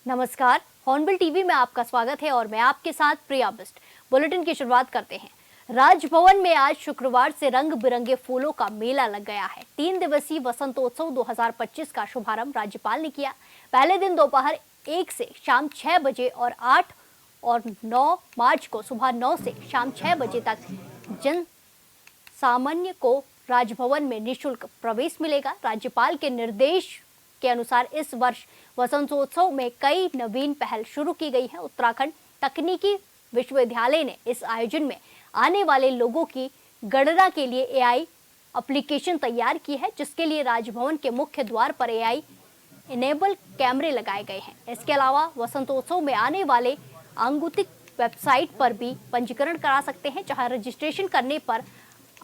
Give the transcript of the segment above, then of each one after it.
नमस्कार, hornbill TV में आपका स्वागत है और मैं आपके साथ प्रिया बिस्ट। बुलेटिन की शुरुआत करते हैं। राजभवन में आज शुक्रवार से रंग बिरंगे फूलों का मेला लग गया है। 3 दिवसीय वसंतोत्सव 2025 का शुभारंभ राज्यपाल ने किया। पहले दिन दोपहर 1 से शाम 6 बजे और 8 और 9 मार्च को सुबह 9 से शाम 6 बजे तक जन सामान्य को राजभवन में निःशुल्क प्रवेश मिलेगा। राज्यपाल के निर्देश के अनुसार इस वर्ष वसंतोत्सव में कई नवीन पहल शुरू की गई है। उत्तराखंड तकनीकी विश्वविद्यालय ने इस आयोजन में आने वाले लोगों की गणना के लिए एआई एप्लीकेशन तैयार की है, जिसके लिए राजभवन के मुख्य द्वार पर एआई इनेबल कैमरे लगाए गए हैं। इसके अलावा वसंतोत्सव में आने वाले आगंतुक वेबसाइट पर भी पंजीकरण करा सकते हैं, जहां रजिस्ट्रेशन करने पर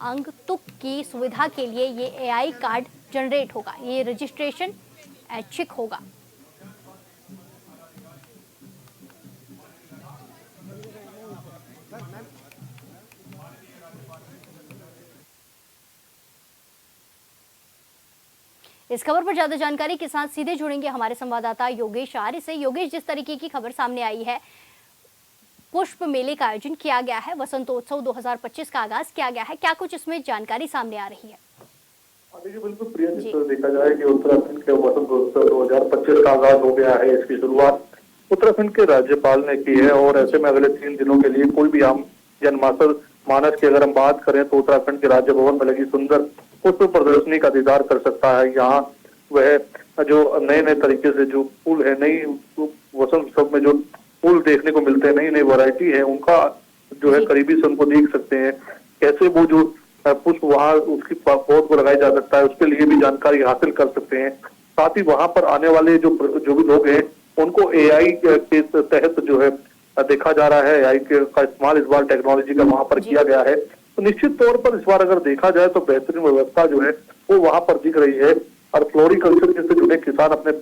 आगंतुक की सुविधा के लिए ये एआई कार्ड जनरेट होगा। ये रजिस्ट्रेशन ऐच्छिक होगा। इस खबर पर ज्यादा जानकारी के साथ सीधे जुड़ेंगे हमारे संवाददाता योगेश आर्य से। योगेश, जिस तरीके की खबर सामने आई है, पुष्प मेले का आयोजन किया गया है, वसंतोत्सव 2025 का आगाज किया गया है, क्या कुछ इसमें जानकारी सामने आ रही है? देखिए, बिल्कुल प्रिया, जिस तरह देखा जाए कि उत्तराखंड के वसंतोत्सव 2025 का आगाज हो गया है। इसकी शुरुआत उत्तराखंड के राज्यपाल ने की है और ऐसे में अगले 3 दिनों के लिए कोई भी आम मानस की अगर हम बात करें तो उत्तराखंड के राजभवन में लगी सुंदर पुष्प प्रदर्शनी का दीदार कर सकता है। यहाँ वह जो नए नए तरीके से जो फूल है, नई वसंत उत्सव में जो फूल देखने को मिलते हैं, नई नई वैरायटी है, उनका जो है करीबी से उनको देख सकते हैं। कैसे वो जो पुष्प वहाँ उसकी पौध को लगाया जा सकता है, उसके लिए भी जानकारी हासिल कर सकते हैं। साथ ही वहां पर आने वाले जो भी लोग हैं, उनको एआई के तहत जो है देखा जा रहा है। एआई का इस्तेमाल इस बार टेक्नोलॉजी का वहां पर किया गया है, तो निश्चित तौर पर इस बार अगर देखा जाए तो बेहतरीन व्यवस्था जो है वो वहां पर दिख रही है। और फ्लोरिकल्चर से जुड़े किसान अपने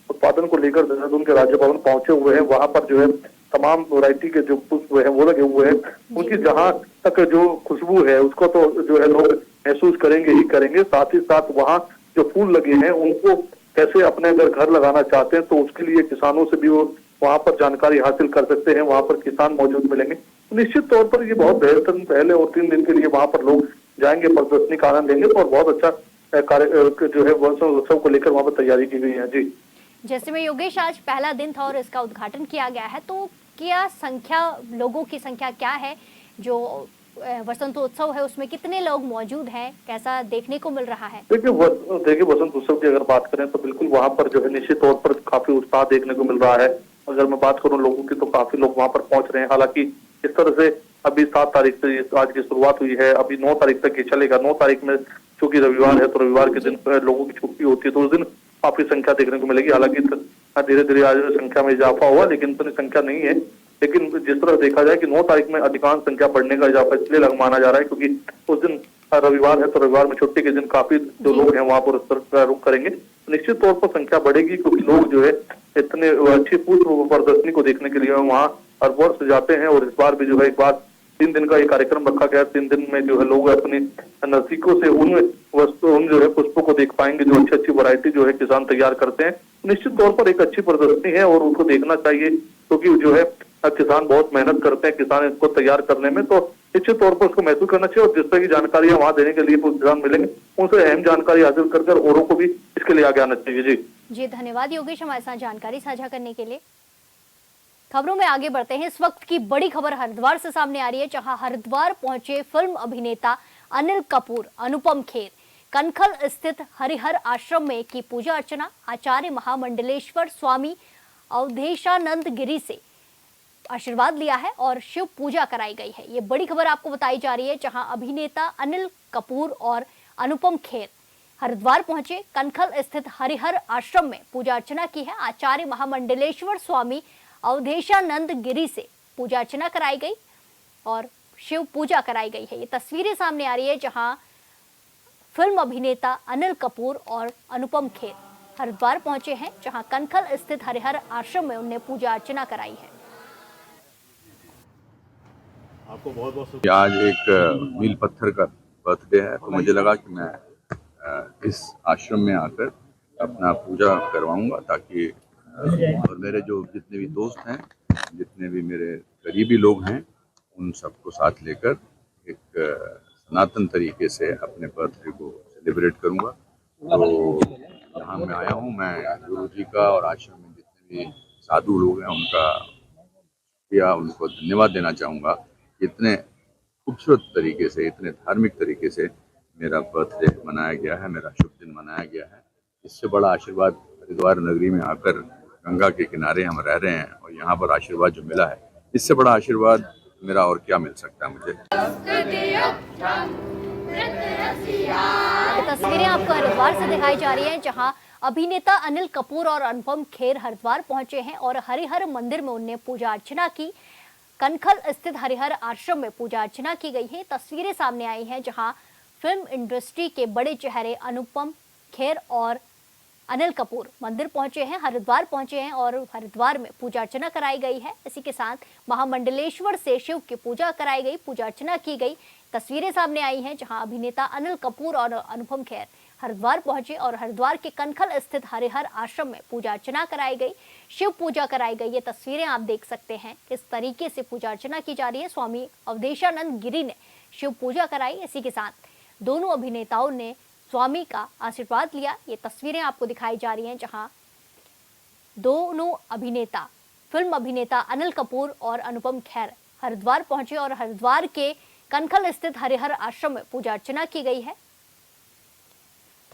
उत्पादन को लेकर देहरादून के राज्यभवन पहुंचे हुए हैं। वहां पर जो है तमाम वैरायटी के जो पुष्प है वो लगे हुए हैं। उनकी जहां तक जो खुशबू है उसको तो जो है लोग महसूस करेंगे ही करेंगे। साथ ही साथ वहां जो फूल लगे हैं उनको कैसे अपने अगर घर लगाना चाहते हैं तो उसके लिए किसानों से भी वो वहां पर जानकारी हासिल कर सकते हैं। वहां पर किसान मौजूद मिलेंगे। निश्चित तौर पर ये बहुत बेहतरीन पहले और 3 दिन के लिए वहां पर लोग जाएंगे, प्रदर्शनी का आनंद लेंगे और बहुत अच्छा कार्य जो है वसंतोत्सव को लेकर वहां पर तैयारी की गई है। जी, जैसे में योगेश, आज पहला दिन था और इसका उद्घाटन किया गया है, तो क्या संख्या, लोगों की संख्या क्या है? जो वसंतोत्सव है उसमें कितने लोग मौजूद हैं, कैसा देखने को मिल रहा है? देखिए वसंत उत्सव की अगर बात करें तो बिल्कुल वहां पर जो है निश्चित तौर पर काफी उत्साह देखने को मिल रहा है। अगर मैं बात करूं लोगों की तो काफी लोग वहां पर पहुंच रहे हैं। हालांकि इस तरह से अभी 7 तारीख से आज की शुरुआत हुई है, अभी 9 तारीख तक ये चलेगा। 9 तारीख में चूंकि रविवार है तो रविवार के दिन लोगों की छुट्टी होती है, तो उस दिन काफी संख्या देखने को मिलेगी। हालांकि धीरे धीरे आज संख्या में इजाफा हुआ, लेकिन इतनी संख्या नहीं है। लेकिन जिस तरह देखा जाए कि 9 तारीख में अधिकांश संख्या बढ़ने का इजाफा इसलिए माना जा रहा है क्योंकि उस दिन रविवार है, तो रविवार में छुट्टी के दिन काफी जो लोग हैं वहां पर उस तरह का रुख करेंगे। निश्चित तौर पर संख्या बढ़ेगी क्योंकि लोग जो है इतने अच्छी पुष्प प्रदर्शनी को देखने के लिए वहाँ हर वर्ष जाते हैं। और इस बार भी जो है एक बार 3 दिन का ये कार्यक्रम रखा गया। 3 दिन में जो है लोग अपने नजदीकों से उन जो है पुष्पों को देख पाएंगे जो अच्छी अच्छी वैरायटी जो है किसान तैयार करते हैं। निश्चित तौर पर एक अच्छी प्रदर्शनी है और उनको देखना चाहिए क्योंकि जो है किसान बहुत मेहनत करते हैं किसान इसको तैयार करने में, तो निश्चित तौर पर उसको महसूस करना चाहिए। और जिस तरह की जानकारियां वहां देने के लिए किसान मिलेंगे उनसे अहम जानकारी हासिल कर औरों को भी इसके लिए आगे आना चाहिए। जी, धन्यवाद योगेश हमारे साथ जानकारी साझा करने के लिए। खबरों में आगे बढ़ते हैं। इस वक्त की बड़ी खबर हरिद्वार से सामने आ रही है, जहां हरिद्वार पहुंचे फिल्म अभिनेता अनिल कपूर। अनुपम खेर कनखल स्थित हरिहर आश्रम में की पूजा अर्चना। आचार्य महामंडलेश्वर स्वामी अवधेशानंद गिरी से आशीर्वाद लिया है और शिव पूजा कराई गई है। ये बड़ी खबर आपको बताई जा रही है, जहां अभिनेता अनिल कपूर और अनुपम खेर हरिद्वार पहुंचे। कनखल स्थित हरिहर आश्रम में पूजा अर्चना की है। आचार्य महामंडलेश्वर स्वामी अवधेशानंद गिरी से पूजा अर्चना कराई गई और शिव पूजा कराई गई है। ये तस्वीरें सामने आ रही है, जहां फिल्म अभिनेता अनिल कपूर और अनुपम खेर हरिद्वार पहुंचे हैं, जहां कनखल स्थित हरिहर आश्रम में उन्हें पूजा अर्चना कराई है। आपको बहुत बहुत आज एक मील पत्थर का बर्थडे है, तो मुझे लगा कि मैं इस आश्रम में आकर अपना पूजा करवाऊंगा ताकि और मेरे जो जितने भी दोस्त हैं, जितने भी मेरे करीबी लोग हैं, उन सबको साथ लेकर एक सनातन तरीके से अपने बर्थडे को सेलिब्रेट करूंगा। तो यहाँ मैं आया हूँ, मैं गुरु जी का और आश्रम में जितने भी साधु लोग हैं उनका शुक्रिया, उनको धन्यवाद देना चाहूँगा। इतने खूबसूरत तरीके से, इतने धार्मिक तरीके से मेरा बर्थडे मनाया गया है, मेरा शुभ दिन मनाया गया है। इससे बड़ा आशीर्वाद हरिद्वार नगरी में आकर, गंगा के किनारे हम रह रहे हैं और यहाँ पर आशीर्वाद जो मिला है, इससे बड़ा आशीर्वाद मेरा और क्या मिल सकता है मुझे। ये तस्वीरें आपको हरिद्वार से दिखाई जा रही हैं, जहां अभिनेता अनिल कपूर और अनुपम खेर हरिद्वार पहुंचे हैं और हरिहर मंदिर में उन्हें पूजा अर्चना की। कनखल स्थित हरिहर आश्रम में पूजा अर्चना की गई है। तस्वीरें सामने आई हैं जहां फिल्म इंडस्ट्री के बड़े चेहरे अनुपम खेर और अनिल कपूर मंदिर पहुंचे हैं, हरिद्वार पहुंचे हैं और हरिद्वार में पूजा अर्चना कराई गई है। इसी के साथ महामंडलेश्वर से शिव की पूजा कराई गई, पूजा अर्चना की गई। तस्वीरें सामने आई हैं जहां अभिनेता अनिल कपूर और अनुपम खेर हरिद्वार पहुंचे और हरिद्वार के कनखल स्थित हरिहर आश्रम में पूजा अर्चना कराई गई, शिव पूजा कराई गई। ये तस्वीरें आप देख सकते हैं किस तरीके से पूजा अर्चना की जा रही है। स्वामी अवधेशानंद गिरी ने शिव पूजा कराई। इसी के साथ दोनों अभिनेताओं ने स्वामी का आशीर्वाद लिया। ये तस्वीरें आपको दिखाई जा रही हैं जहां दोनों अभिनेता, फिल्म अभिनेता अनिल कपूर और अनुपम खेर हरिद्वार पहुंचे और हरिद्वार के कनखल स्थित हरिहर आश्रम में पूजा अर्चना की गई है।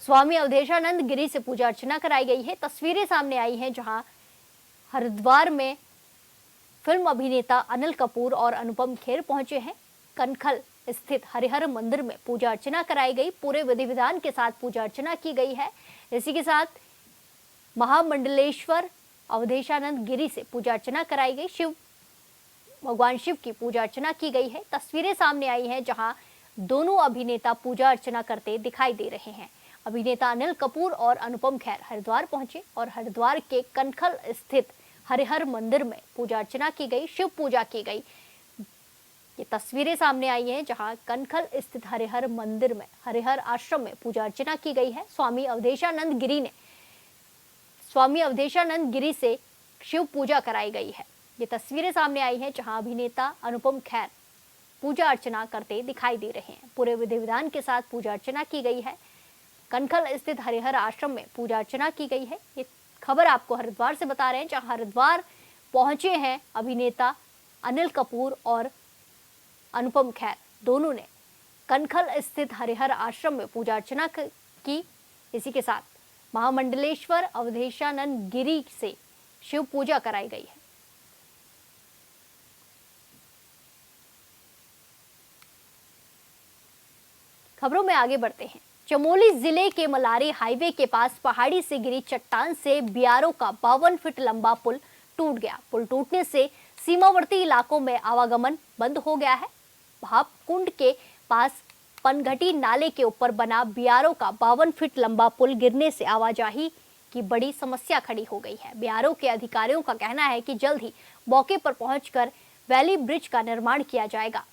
स्वामी अवधेशानंद गिरी से पूजा अर्चना कराई गई है। तस्वीरें सामने आई हैं जहां हरिद्वार में फिल्म अभिनेता अनिल कपूर और अनुपम खेर पहुंचे हैं। कनखल स्थित हरिहर मंदिर में पूजा अर्चना कराई गई, पूरे विधि विधान के साथ पूजा अर्चना की गई है। इसी के साथ महामंडलेश्वर अवधेशानंद गिरी से पूजा अर्चना कराई गई, भगवान शिव की पूजा अर्चना की गई है। तस्वीरें सामने आई हैं जहां दोनों अभिनेता पूजा अर्चना करते दिखाई दे रहे हैं। अभिनेता अनिल कपूर और अनुपम खेर हरिद्वार पहुंचे और हरिद्वार के कनखल स्थित हरिहर मंदिर में पूजा अर्चना की गई, शिव पूजा की गई। ये तस्वीरें सामने आई हैं जहां कनखल स्थित हरिहर मंदिर में, हरिहर आश्रम में पूजा अर्चना की गई है। स्वामी अवधेशानंद गिरी से शिव पूजा कराई गई है। ये तस्वीरें सामने आई हैं जहां अभिनेता अनुपम खेर पूजा अर्चना करते दिखाई दे रहे हैं। पूरे विधि विधान के साथ पूजा अर्चना की गई है। कनखल स्थित हरिहर आश्रम में पूजा अर्चना की गई है। ये खबर आपको हरिद्वार से बता रहे हैं जहां हरिद्वार पहुंचे हैं अभिनेता अनिल कपूर और अनुपम खेर। दोनों ने कनखल स्थित हरिहर आश्रम में पूजा अर्चना की। इसी के साथ महामंडलेश्वर अवधेशानंद गिरी से शिव पूजा कराई गई है। खबरों में आगे बढ़ते हैं। चमोली जिले के मलारी हाईवे के पास पहाड़ी से गिरी चट्टान से बियारों का 52 फीट लंबा पुल टूट गया। पुल टूटने से सीमावर्ती इलाकों में आवागमन बंद हो गया है। भापकुंड के पास पनघटी नाले के ऊपर बना बियारों का 52 फीट लंबा पुल गिरने से आवाजाही की बड़ी समस्या खड़ी हो गई है। बियारों के अधिकारियों का कहना है कि जल्द ही मौके पर पहुंचकर वैली ब्रिज का निर्माण किया जाएगा।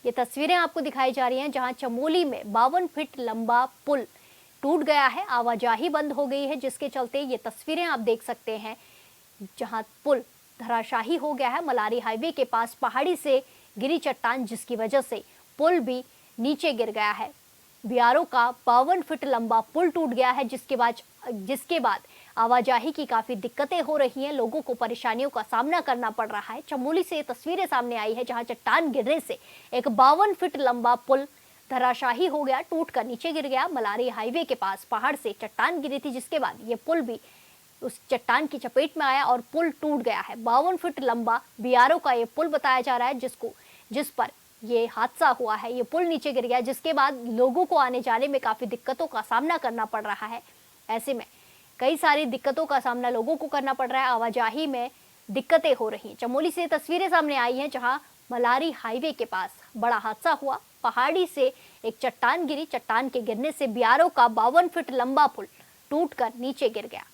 ये तस्वीरें आपको दिखाई जा रही हैं जहां चमोली में 52 फीट लंबा पुल टूट गया है, आवाजाही बंद हो गई है, जिसके चलते ये तस्वीरें आप देख सकते हैं जहां पुल धराशाही हो गया है। मलारी हाईवे के पास पहाड़ी से गिरी चट्टान जिसकी वजह से पुल भी नीचे गिर गया है। बियारों का 52 फीट लंबा पुल टूट गया है, जिसके बाद आवाजाही की काफी दिक्कतें हो रही हैं, लोगों को परेशानियों का सामना करना पड़ रहा है। चमोली से तस्वीरें सामने आई है जहां चट्टान गिरने से एक 52 फीट लंबा पुल धराशाही हो गया, टूटकर नीचे गिर गया। मलारी हाईवे के पास पहाड़ से चट्टान गिरी थी, जिसके बाद ये पुल भी उस चट्टान की चपेट में आया और पुल टूट गया है। 52 फीट लंबा बियारों का ये पुल बताया जा रहा है, जिस पर ये हादसा हुआ है। ये पुल नीचे गिर गया, जिसके बाद लोगों को आने जाने में काफी दिक्कतों का सामना करना पड़ रहा है। ऐसे में कई सारी दिक्कतों का सामना लोगों को करना पड़ रहा है, आवाजाही में दिक्कतें हो रही हैं। चमोली से तस्वीरें सामने आई हैं जहां मलारी हाईवे के पास बड़ा हादसा हुआ। पहाड़ी से एक चट्टान गिरी, चट्टान के गिरने से बियारों का 52 फीट लंबा पुल टूटकर नीचे गिर गया।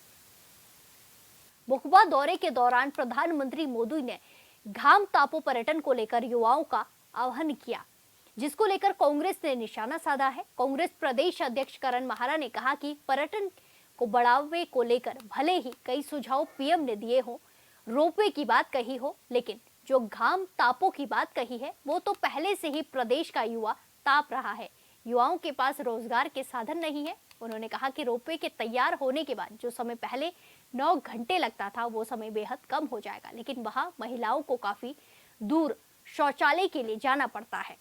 मुखबा दौरे के दौरान प्रधानमंत्री मोदी ने घाम तापो पर्यटन को लेकर युवाओं का आह्वान किया, जिसको लेकर कांग्रेस ने निशाना साधा है। कांग्रेस प्रदेश अध्यक्ष करण माहरा ने कहा कि पर्यटन को बढ़ावे को लेकर भले ही कई सुझाव पीएम ने दिए हो, रोपवे की बात कही हो, लेकिन जो घाम तापों की बात कही है वो तो पहले से ही प्रदेश का युवा ताप रहा है। युवाओं के पास रोजगार के साधन नहीं है। उन्होंने कहा कि रोपवे के तैयार होने के बाद जो समय पहले 9 घंटे लगता था वो समय बेहद कम हो जाएगा, लेकिन वहां महिलाओं को काफी दूर शौचालय के लिए जाना पड़ता है।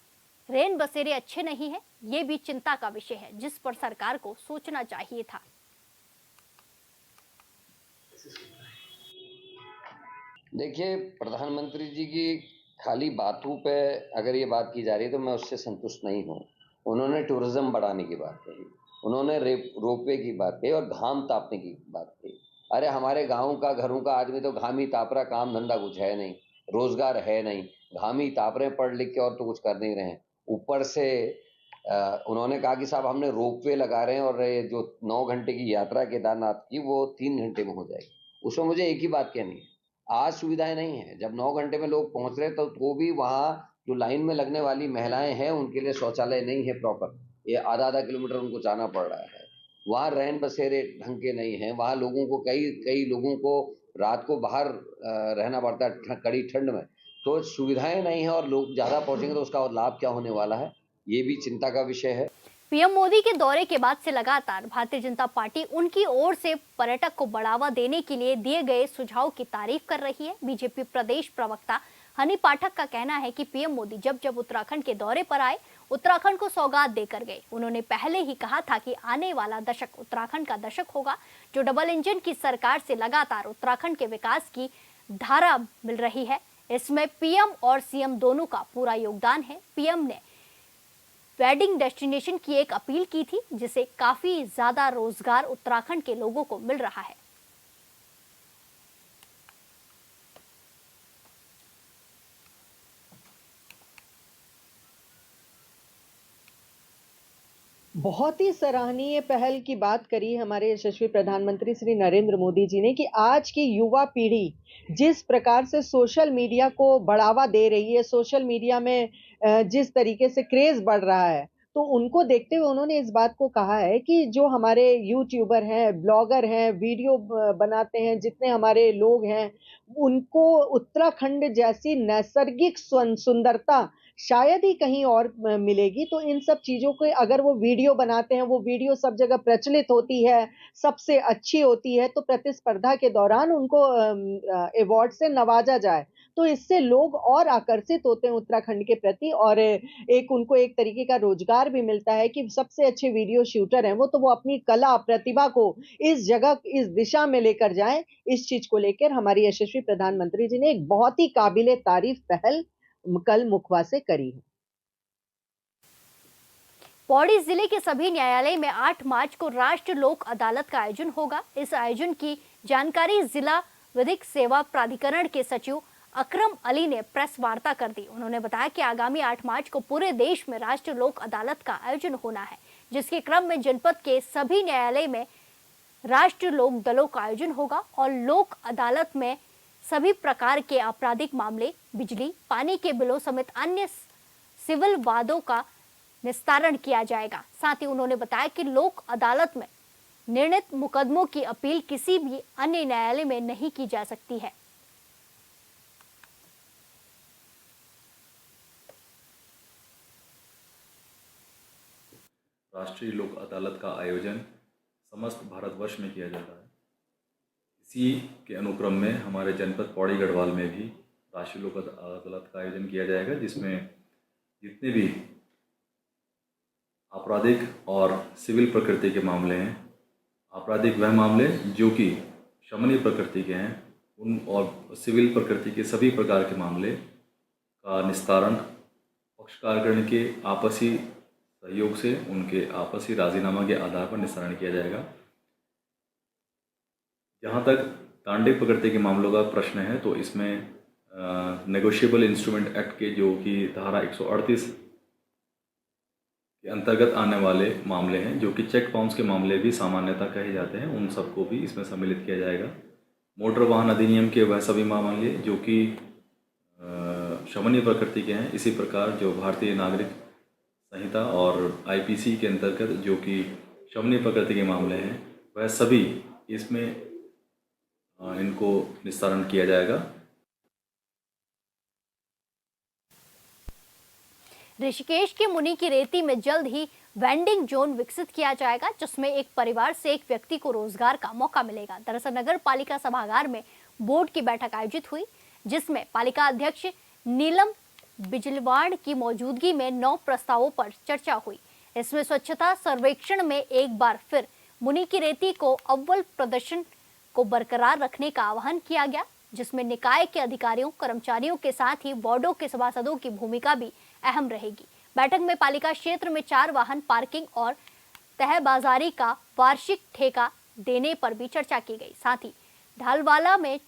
रेन बसेरे अच्छे नहीं है, ये भी चिंता का विषय है जिस पर सरकार को सोचना चाहिए था। देखिए, प्रधानमंत्री जी की खाली बातों पे अगर ये बात की जा रही है तो मैं उससे संतुष्ट नहीं हूँ। उन्होंने टूरिज्म बढ़ाने की बात कही, उन्होंने रोपवे की बात कही और घाम तापने की बात कही। अरे हमारे गाँव का घरों का आदमी तो घाम ही ताप रहा, काम धंधा कुछ है नहीं, रोजगार है नहीं, घाम ही ताप रहे, पढ़ लिख के और तो कुछ कर नहीं रहे। ऊपर से उन्होंने कहा कि साहब हमने रोपवे लगा रहे हैं और ये जो 9 घंटे की यात्रा केदारनाथ की वो 3 घंटे में हो जाएगी। उसमें मुझे एक ही बात कहनी है, आज सुविधाएं नहीं है। जब 9 घंटे में लोग पहुंच रहे तो वो भी वहाँ जो लाइन में लगने वाली महिलाएं हैं उनके लिए शौचालय नहीं है प्रॉपर, ये आधा किलोमीटर उनको जाना पड़ रहा है। वहाँ रैन बसेरे ढंग के नहीं है, वहाँ लोगों को कई लोगों को रात को बाहर रहना पड़ता है कड़ी ठंड में, तो सुविधाएं नहीं है और लोग ज़्यादा पहुँचेंगे तो उसका लाभ क्या होने वाला है, ये भी चिंता का विषय है। पीएम मोदी के दौरे के बाद से लगातार भारतीय जनता पार्टी उनकी ओर से पर्यटक को बढ़ावा देने के लिए दिए गए सुझाव की तारीफ कर रही है। बीजेपी प्रदेश प्रवक्ता हनी पाठक का कहना है कि पीएम मोदी जब उत्तराखंड के दौरे पर आए, उत्तराखंड को सौगात देकर गए। उन्होंने पहले ही कहा था कि आने वाला दशक उत्तराखंड का दशक होगा, जो डबल इंजन की सरकार से लगातार उत्तराखंड के विकास की धारा मिल रही है। इसमें पीएम और सीएम दोनों का पूरा योगदान है। पीएम ने वेडिंग डेस्टिनेशन की एक अपील की थी, जिसे काफी ज्यादा रोजगार उत्तराखंड के लोगों को मिल रहा है। बहुत ही सराहनीय पहल की बात करी हमारे यशस्वी प्रधानमंत्री श्री नरेंद्र मोदी जी ने कि आज की युवा पीढ़ी जिस प्रकार से सोशल मीडिया को बढ़ावा दे रही है, सोशल मीडिया में जिस तरीके से क्रेज बढ़ रहा है, तो उनको देखते हुए उन्होंने इस बात को कहा है कि जो हमारे यूट्यूबर हैं, ब्लॉगर हैं, वीडियो बनाते हैं, जितने हमारे लोग हैं, उनको उत्तराखंड जैसी नैसर्गिक सुंदरता शायद ही कहीं और मिलेगी। तो इन सब चीज़ों को अगर वो वीडियो बनाते हैं, वो वीडियो सब जगह प्रचलित होती है, सबसे अच्छी होती है, तो प्रतिस्पर्धा के दौरान उनको अवार्ड से नवाजा जाए, तो इससे लोग और आकर्षित होते हैं उत्तराखंड के प्रति और एक उनको एक तरीके का रोजगार भी मिलता है कि सबसे अच्छे वीडियो शूटर हैं वो अपनी कला प्रतिभा को इस जगह, इस दिशा में लेकर जाएं। इस चीज को लेकर हमारी यशस्वी प्रधानमंत्री जी ने एक बहुत ही काबिले तारीफ पहल कल मुखबा से करी है। पौड़ी जिले के सभी न्यायालय में 8 मार्च को राष्ट्रीय लोक अदालत का आयोजन होगा। इस आयोजन की जानकारी जिला विधिक सेवा प्राधिकरण के सचिव अकरम अली ने प्रेस वार्ता कर दी। उन्होंने बताया कि आगामी 8 मार्च को पूरे देश में राष्ट्रीय लोक अदालत का आयोजन होना है, जिसके क्रम में जनपद के सभी न्यायालय में राष्ट्रीय लोक दलों का आयोजन होगा और लोक अदालत में सभी प्रकार के आपराधिक मामले, बिजली, पानी के बिलों समेत अन्य सिविल वादों का निस्तारण किया जाएगा। साथ ही उन्होंने बताया कि लोक अदालत में निर्णीत मुकदमों की अपील किसी भी अन्य न्यायालय में नहीं की जा सकती है। राष्ट्रीय लोक अदालत का आयोजन समस्त भारतवर्ष में किया जाता है। इसी के अनुक्रम में हमारे जनपद पौड़ी गढ़वाल में भी राष्ट्रीय लोक अदालत का आयोजन किया जाएगा, जिसमें जितने भी आपराधिक और सिविल प्रकृति के मामले हैं, आपराधिक वह मामले जो कि शमनीय प्रकृति के हैं, उन और सिविल प्रकृति के सभी प्रकार के मामले का निस्तारण पक्षकारगण के आपसी सहयोग से, उनके आपसी राजीनामा के आधार पर निस्तारण किया जाएगा। जहाँ तक तांडिक प्रकृति के मामलों का प्रश्न है, तो इसमें नेगोशिएबल इंस्ट्रूमेंट एक्ट के जो कि धारा 138 के अंतर्गत आने वाले मामले हैं, जो कि चेक बाउंस के मामले भी सामान्यतः कहे जाते हैं, उन सबको भी इसमें सम्मिलित किया जाएगा। मोटर वाहन अधिनियम के वह सभी मामले जो कि शमनीय प्रकृति के हैं। इसी प्रकार जो भारतीय नागरिक संहिता और आईपीसी के अंतर्गत जो कि शमनीय प्रकृति के मामले हैं, वह सभी इसमें इनको निस्तारण किया जाएगा। ऋषिकेश के मुनि की रेती में जल्द ही वेंडिंग जोन विकसित किया जाएगा, जिसमें एक परिवार से एक व्यक्ति को रोजगार का मौका मिलेगा। दरअसल नगर पालिका सभागार में बोर्ड की बैठक आयोजित हुई, जिसमें पालिका अध्यक्ष नीलम बिजलवाड़ की मौजूदगी में 9 प्रस्तावों पर चर्चा हुई। इसमें स्वच्छता सर्वेक्षण में एक बार फिर मुनि की रेती को अव्वल प्रदर्शन को बरकरार रखने का आह्वान किया गया, जिसमें निकाय के अधिकारियों कर्मचारियों के साथ ही वार्डों के सभासदों की भूमिका भी अहम रहेगी। बैठक में पालिका क्षेत्र में 4 वाहन पार्किंग और तहबाजारी का वार्षिक ठेका देने पर भी चर्चा की गई। साथ ही ढालवाला में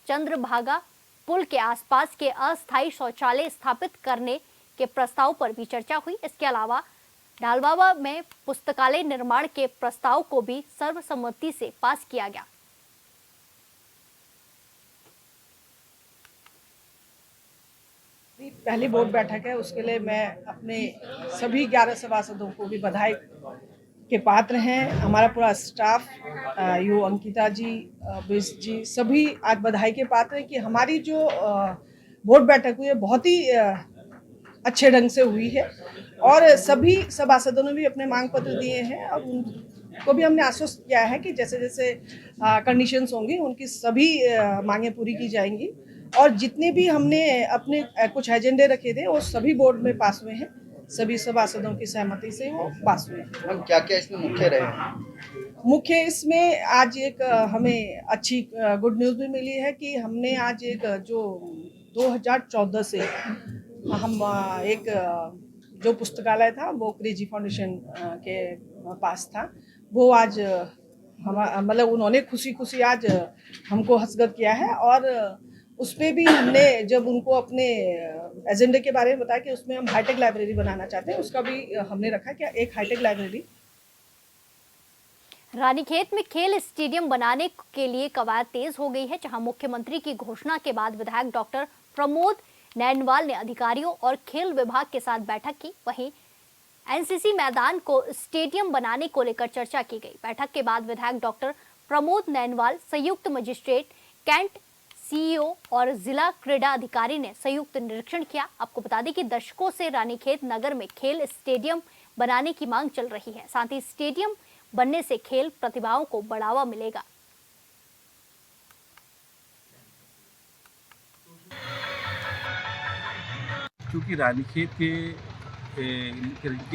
चंद्रभागा पुल के आसपास के अस्थायी शौचालय स्थापित करने के प्रस्ताव पर भी चर्चा हुई। इसके अलावा ढालवाला में पुस्तकालय निर्माण के प्रस्ताव को भी सर्वसम्मति से पास किया गया। पहली बोर्ड बैठक है, उसके लिए मैं अपने सभी 11 सभासदों को भी बधाई के पात्र हैं। हमारा पूरा स्टाफ, यू अंकिता जी, बिस जी, सभी आज बधाई के पात्र हैं कि हमारी जो बोर्ड बैठक हुई है बहुत ही अच्छे ढंग से हुई है और सभी सभासदों ने भी अपने मांग पत्र दिए हैं और उनको भी हमने आश्वस्त किया है कि जैसे जैसे कंडीशंस होंगी उनकी सभी मांगें पूरी की जाएंगी और जितने भी हमने अपने कुछ एजेंडे रखे थे वो सभी बोर्ड में पास हुए हैं। सभी सभासदों की सहमति से वो पास हुए हैं। हम क्या क्या इसमें मुख्य रहे? मुख्य इसमें आज एक हमें अच्छी गुड न्यूज़ भी मिली है कि हमने आज एक जो 2014 से हम एक जो पुस्तकालय था वो क्रेजी फाउंडेशन के पास था, वो आज हम मतलब उन्होंने खुशी आज हमको हस्तगत किया है और उस पर भी हमने जब उनको अपने एजेंडे के बारे में बताया कि उसमें हम हाईटेक लाइब्रेरी बनाना चाहते हैं, उसका भी हमने रखा कि एक हाईटेक लाइब्रेरी। रानीखेत में खेल स्टेडियम बनाने के लिए कवायद तेज हो गई है, जहां मुख्यमंत्री की घोषणा के बाद विधायक डॉक्टर प्रमोद नैनवाल ने अधिकारियों और खेल विभाग के साथ बैठक की। वहीं एनसीसी मैदान को स्टेडियम बनाने को लेकर चर्चा की गई। बैठक के बाद विधायक डॉक्टर प्रमोद नैनवाल, संयुक्त मजिस्ट्रेट कैंट, सीईओ और जिला क्रीड़ा अधिकारी ने संयुक्त निरीक्षण किया। आपको बता दें कि दशकों से रानीखेत नगर में खेल स्टेडियम बनाने की मांग चल रही है। साथ ही स्टेडियम बनने से खेल प्रतिभाओं को बढ़ावा मिलेगा। क्योंकि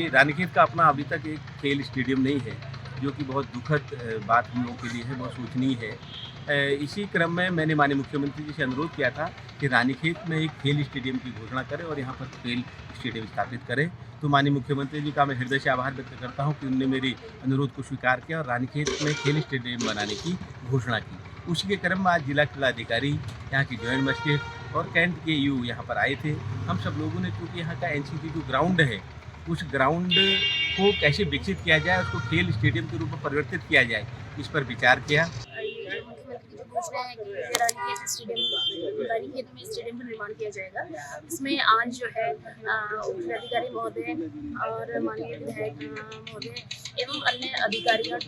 रानीखेत का अपना अभी तक एक खेल स्टेडियम नहीं है, जो कि बहुत दुखद बात हम लोगों के लिए है, बहुत सोचनीय है। इसी क्रम में मैंने माननीय मुख्यमंत्री जी से अनुरोध किया था कि रानीखेत में एक खेल स्टेडियम की घोषणा करें और यहाँ पर खेल स्टेडियम स्थापित करें। तो माननीय मुख्यमंत्री जी का मैं हृदय से आभार व्यक्त करता हूँ कि उन्होंने मेरे अनुरोध को स्वीकार किया और रानीखेत में खेल स्टेडियम बनाने की घोषणा की। उसी के क्रम में आज जिला क्रीड़ा अधिकारी, यहाँ की जॉइंट मजिस्ट्रेट और कैंट के यू यहाँ पर आए थे। हम सब लोगों ने, क्योंकि यहाँ का एनसीसी जो ग्राउंड है, उस ग्राउंड को कैसे विकसित किया जाए, उसको खेल स्टेडियम के रूप में परिवर्तित किया जाए, इस पर विचार किया। घोषणा है कि रानीखेत में स्टेडियम का निर्माण किया जाएगा। इसमें आज जो है जिलाधिकारी महोदय और माननीय विधायक महोदय एवं अन्य अधिकारियों और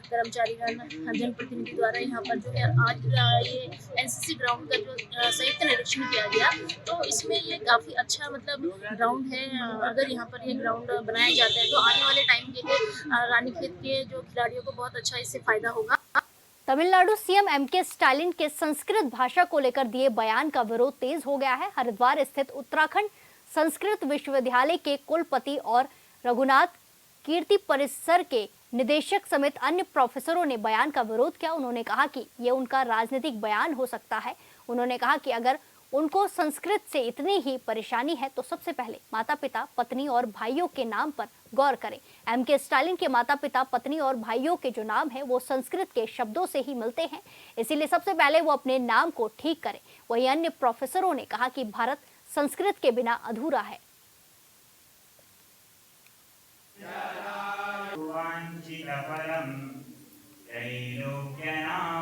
कर्मचारीगण, जनप्रतिनिधि द्वारा यहाँ पर जो है आज ये एनसीसी ग्राउंड का जो संयुक्त निरीक्षण किया गया, तो इसमें ये काफ़ी अच्छा मतलब ग्राउंड है। अगर यहाँ पर ये ग्राउंड बनाया जाता है तो आने वाले टाइम के लिए रानीखेत के जो खिलाड़ियों को बहुत अच्छा इससे फायदा होगा। तमिलनाडु सीएम एमके स्टालिन के संस्कृत भाषा को लेकर दिए बयान का विरोध तेज हो गया है। हरिद्वार स्थित उत्तराखंड संस्कृत विश्वविद्यालय के कुलपति और रघुनाथ कीर्ति परिसर के निदेशक समेत अन्य प्रोफेसरों ने बयान का विरोध किया। उन्होंने कहा कि ये उनका राजनीतिक बयान हो सकता है। उन्होंने कहा कि अगर उनको संस्कृत से इतनी ही परेशानी है तो सबसे पहले माता पिता, पत्नी और भाइयों के नाम पर गौर करें। एमके स्टालिन के माता पिता, पत्नी और भाइयों के जो नाम है वो संस्कृत के शब्दों से ही मिलते हैं, इसीलिए सबसे पहले वो अपने नाम को ठीक करें। वहीं अन्य प्रोफेसरों ने कहा कि भारत संस्कृत के बिना अधूरा है। वांछितफलं त्रैलोक्यनाथ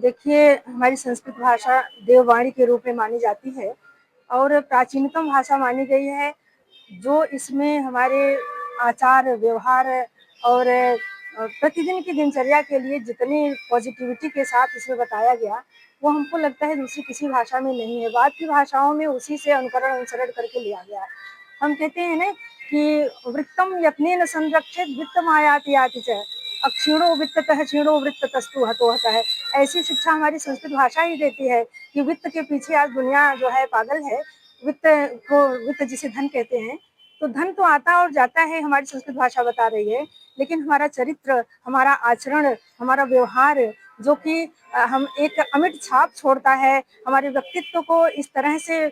देखिए, हमारी संस्कृत भाषा देववाणी के रूप में मानी जाती है और प्राचीनतम भाषा मानी गई है। जो इसमें हमारे आचार व्यवहार और प्रतिदिन की दिनचर्या के लिए जितनी पॉजिटिविटी के साथ इसमें बताया गया, वो हमको लगता है दूसरी किसी भाषा में नहीं है। बाद की भाषाओं में उसी से अनुसरण करके लिया गया है। हम कहते हैं ना कि वृत्तम यत्नेन संरक्षित वित्तमायाति याति च, अक्षीणो वित्ततः क्षीणो वृत्ततस्तु हतो हतः है। ऐसी शिक्षा हमारी संस्कृत भाषा ही देती है कि वित्त के पीछे आज दुनिया जो है पागल है। वित्त जिसे धन कहते हैं, तो धन तो आता और जाता है, हमारी संस्कृत भाषा बता रही है, लेकिन हमारा चरित्र, हमारा आचरण, हमारा व्यवहार जो कि हम एक अमिट छाप छोड़ता है, हमारे व्यक्तित्व को इस तरह से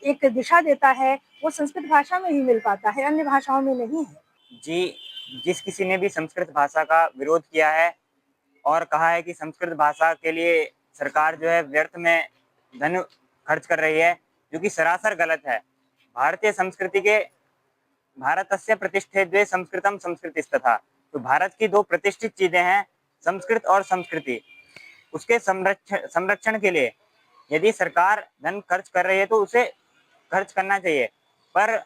एक दिशा देता है, वो संस्कृत भाषा में ही मिल पाता है, अन्य भाषाओं में नहीं है। जी, जिस किसी ने भी संस्कृत भाषा का विरोध किया है और कहा है कि संस्कृत भाषा के लिए सरकार जो है व्यर्थ में धन खर्च कर रही है, जो कि सरासर गलत है। भारतीय संस्कृति के भारतस्य प्रतिष्ठे द्वे संस्कृतम संस्कृतिस्तथा, तो भारत की दो प्रतिष्ठित चीजें हैं, संस्कृत और संस्कृति। उसके संरक्षण के लिए यदि सरकार धन खर्च कर रही है तो उसे खर्च करना चाहिए, पर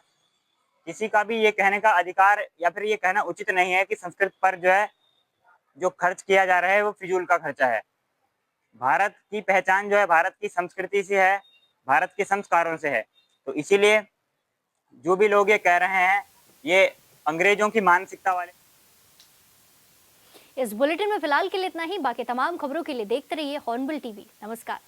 किसी का भी ये कहने का अधिकार या फिर ये कहना उचित नहीं है कि संस्कृत पर जो है जो खर्च किया जा रहा है वो फिजूल का खर्चा है। भारत की पहचान जो है भारत की संस्कृति से है, भारत के संस्कारों से है। तो इसीलिए जो भी लोग ये कह रहे हैं ये अंग्रेजों की मानसिकता वाले। इस बुलेटिन में फिलहाल के लिए इतना ही। बाकी तमाम खबरों के लिए देखते रहिए हॉर्नबिल टीवी। नमस्कार।